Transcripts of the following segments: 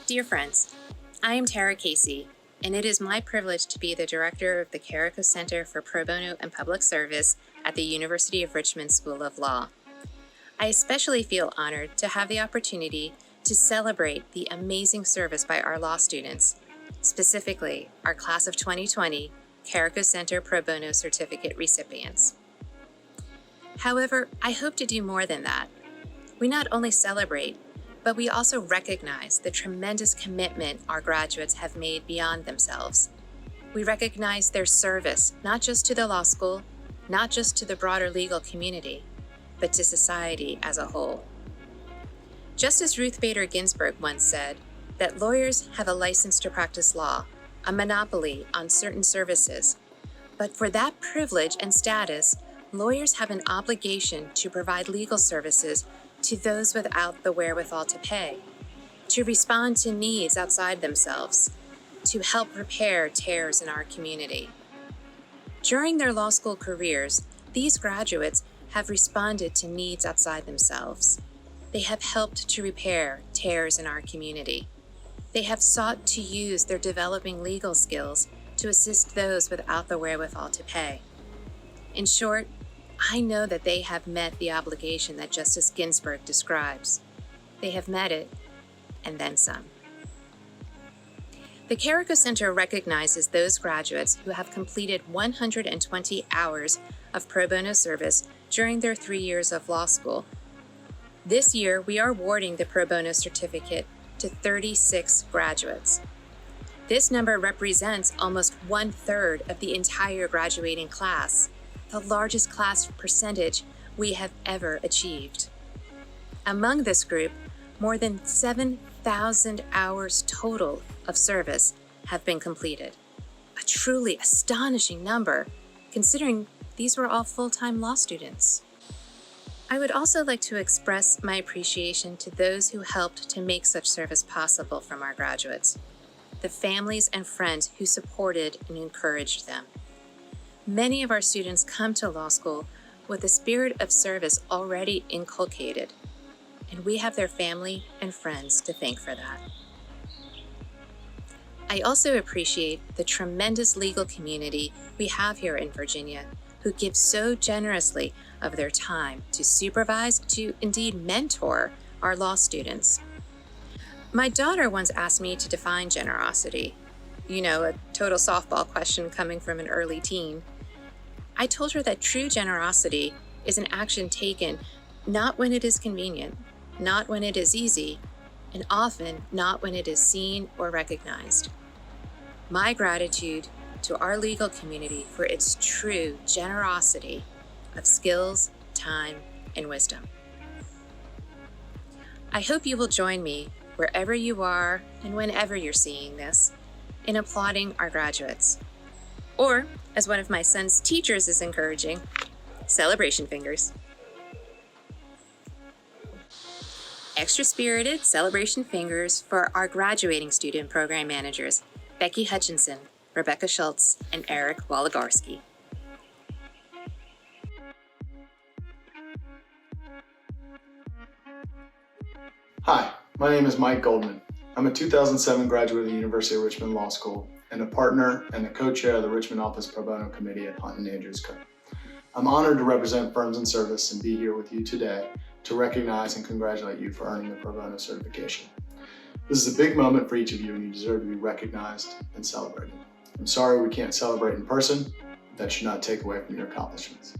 Dear friends, I am Tara Casey, and it is my privilege to be the director of the Carrico Center for Pro Bono and Public Service at the University of Richmond School of Law. I especially feel honored to have the opportunity to celebrate the amazing service by our law students, specifically our class of 2020 Carrico Center Pro Bono Certificate recipients. However, I hope to do more than that. We not only celebrate, but we also recognize the tremendous commitment our graduates have made beyond themselves. We recognize their service, not just to the law school, not just to the broader legal community, but to society as a whole. Justice Ruth Bader Ginsburg once said that lawyers have a license to practice law, a monopoly on certain services, but for that privilege and status, lawyers have an obligation to provide legal services to those without the wherewithal to pay, to respond to needs outside themselves, to help repair tears in our community. During their law school careers, these graduates have responded to needs outside themselves. They have helped to repair tears in our community. They have sought to use their developing legal skills to assist those without the wherewithal to pay. In short, I know that they have met the obligation that Justice Ginsburg describes. They have met it, and then some. The Carrico Center recognizes those graduates who have completed 120 hours of pro bono service during their 3 years of law school. This year, we are awarding the Pro Bono Certificate to 36 graduates. This number represents almost 1/3 of the entire graduating class, the largest class percentage we have ever achieved. Among this group, more than 7,000 hours total of service have been completed. A truly astonishing number, considering these were all full-time law students. I would also like to express my appreciation to those who helped to make such service possible from our graduates, the families and friends who supported and encouraged them. Many of our students come to law school with a spirit of service already inculcated, and we have their family and friends to thank for that. I also appreciate the tremendous legal community we have here in Virginia, who give so generously of their time to supervise, to indeed mentor our law students. My daughter once asked me to define generosity. You know, a total softball question coming from an early teen. I told her that true generosity is an action taken not when it is convenient, not when it is easy, and often not when it is seen or recognized. My gratitude to our legal community for its true generosity of skills, time, and wisdom. I hope you will join me wherever you are and whenever you're seeing this in applauding our graduates. Or, as one of my son's teachers is encouraging, celebration fingers. Extra spirited celebration fingers for our graduating student program managers, Becky Hutchinson, Rebecca Schultz, and Eric Woligarski. Hi, my name is Mike Goldman. I'm a 2007 graduate of the University of Richmond Law School and a partner and the co-chair of the Richmond Office Pro Bono Committee at Hunton Andrews Kurth. I'm honored to represent firms in service and be here with you today to recognize and congratulate you for earning the Pro Bono certification. This is a big moment for each of you and you deserve to be recognized and celebrated. I'm sorry we can't celebrate in person. That should not take away from your accomplishments.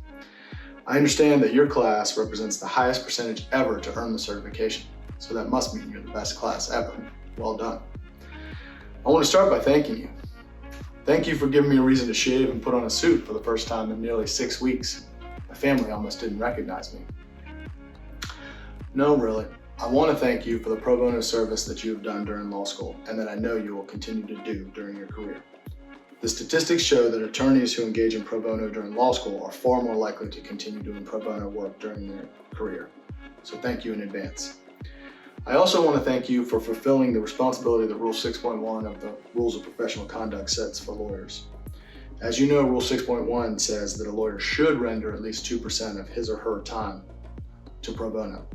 I understand that your class represents the highest percentage ever to earn the certification, so that must mean you're the best class ever. Well done. I want to start by thanking you. Thank you for giving me a reason to shave and put on a suit for the first time in nearly 6 weeks. My family almost didn't recognize me. No, really. I want to thank you for the pro bono service that you have done during law school and that I know you will continue to do during your career. The statistics show that attorneys who engage in pro bono during law school are far more likely to continue doing pro bono work during their career. So thank you in advance. I also want to thank you for fulfilling the responsibility that Rule 6.1 of the Rules of Professional Conduct sets for lawyers. As you know, Rule 6.1 says that a lawyer should render at least 2% of his or her time to pro bono.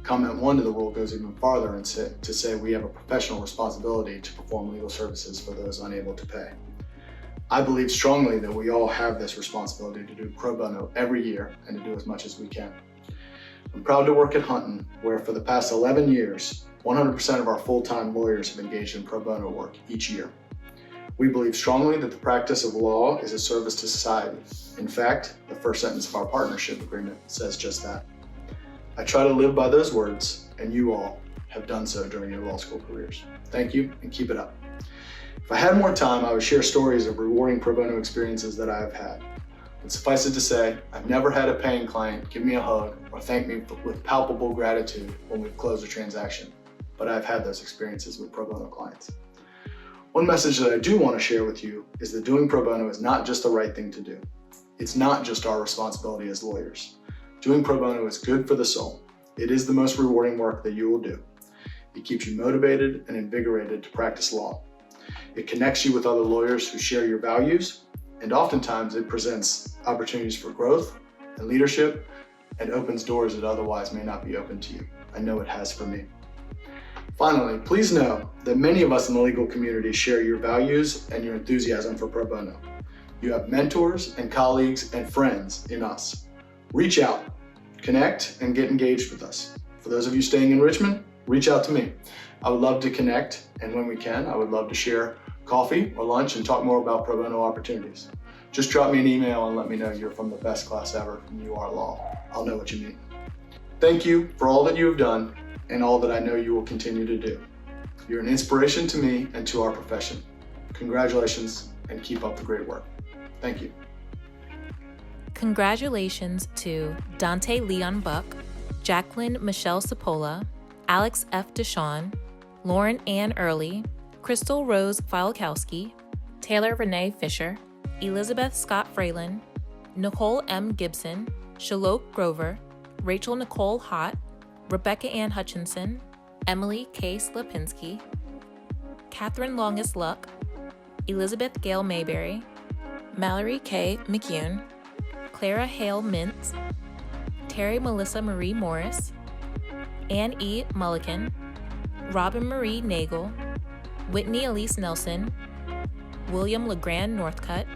Comment 1 to the rule goes even farther and to say we have a professional responsibility to perform legal services for those unable to pay. I believe strongly that we all have this responsibility to do pro bono every year and to do as much as we can. I'm proud to work at Hunton, where for the past 11 years, 100% of our full-time lawyers have engaged in pro bono work each year. We believe strongly that the practice of law is a service to society. In fact, the first sentence of our partnership agreement says just that. I try to live by those words, and you all have done so during your law school careers. Thank you, and keep it up. If I had more time, I would share stories of rewarding pro bono experiences that I have had. But suffice it to say, I've never had a paying client give me a hug or thank me with palpable gratitude when we've closed a transaction, but I've had those experiences with pro bono clients. One message that I do want to share with you is that doing pro bono is not just the right thing to do. It's not just our responsibility as lawyers. Doing pro bono is good for the soul. It is the most rewarding work that you will do. It keeps you motivated and invigorated to practice law. It connects you with other lawyers who share your values, and oftentimes it presents opportunities for growth and leadership and opens doors that otherwise may not be open to you. I know it has for me. Finally, please know that many of us in the legal community share your values and your enthusiasm for pro bono. You have mentors and colleagues and friends in us. Reach out, connect, and get engaged with us. For those of you staying in Richmond, reach out to me. I would love to connect, and when we can, I would love to share coffee or lunch and talk more about pro bono opportunities. Just drop me an email and let me know you're from the best class ever from UR Law. I'll know what you mean. Thank you for all that you have done and all that I know you will continue to do. You're an inspiration to me and to our profession. Congratulations and keep up the great work. Thank you. Congratulations to Dante Leon Buck, Jacqueline Michelle Cipolla, Alex F. Deshawn, Lauren Ann Early, Crystal Rose Filakowski, Taylor Renee Fisher, Elizabeth Scott Fralin, Nicole M. Gibson, Shalok Grover, Rachel Nicole Hott, Rebecca Ann Hutchinson, Emily K. Slapinski, Catherine Longest Luck, Elizabeth Gail Mayberry, Mallory K. McCune, Clara Hale Mintz, Terry Melissa Marie Morris, Ann E. Mulliken, Robin Marie Nagel, Whitney Elise Nelson, William LeGrand Northcutt,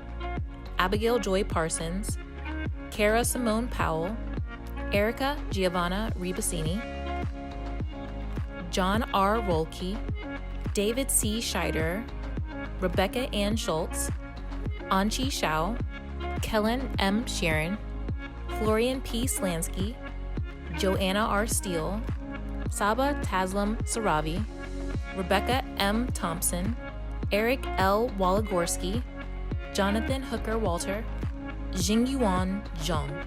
Abigail Joy Parsons, Kara Simone Powell, Erica Giovanna Ribasini, John R. Rolke, David C. Scheider, Rebecca Ann Schultz, Anchi Shao, Kellen M. Sharon, Florian P. Slansky, Joanna R. Steele, Saba Taslim Saravi, Rebecca M. Thompson, Eric L. Walagorsky, Jonathan Hooker Walter, Jingyuan Zhang.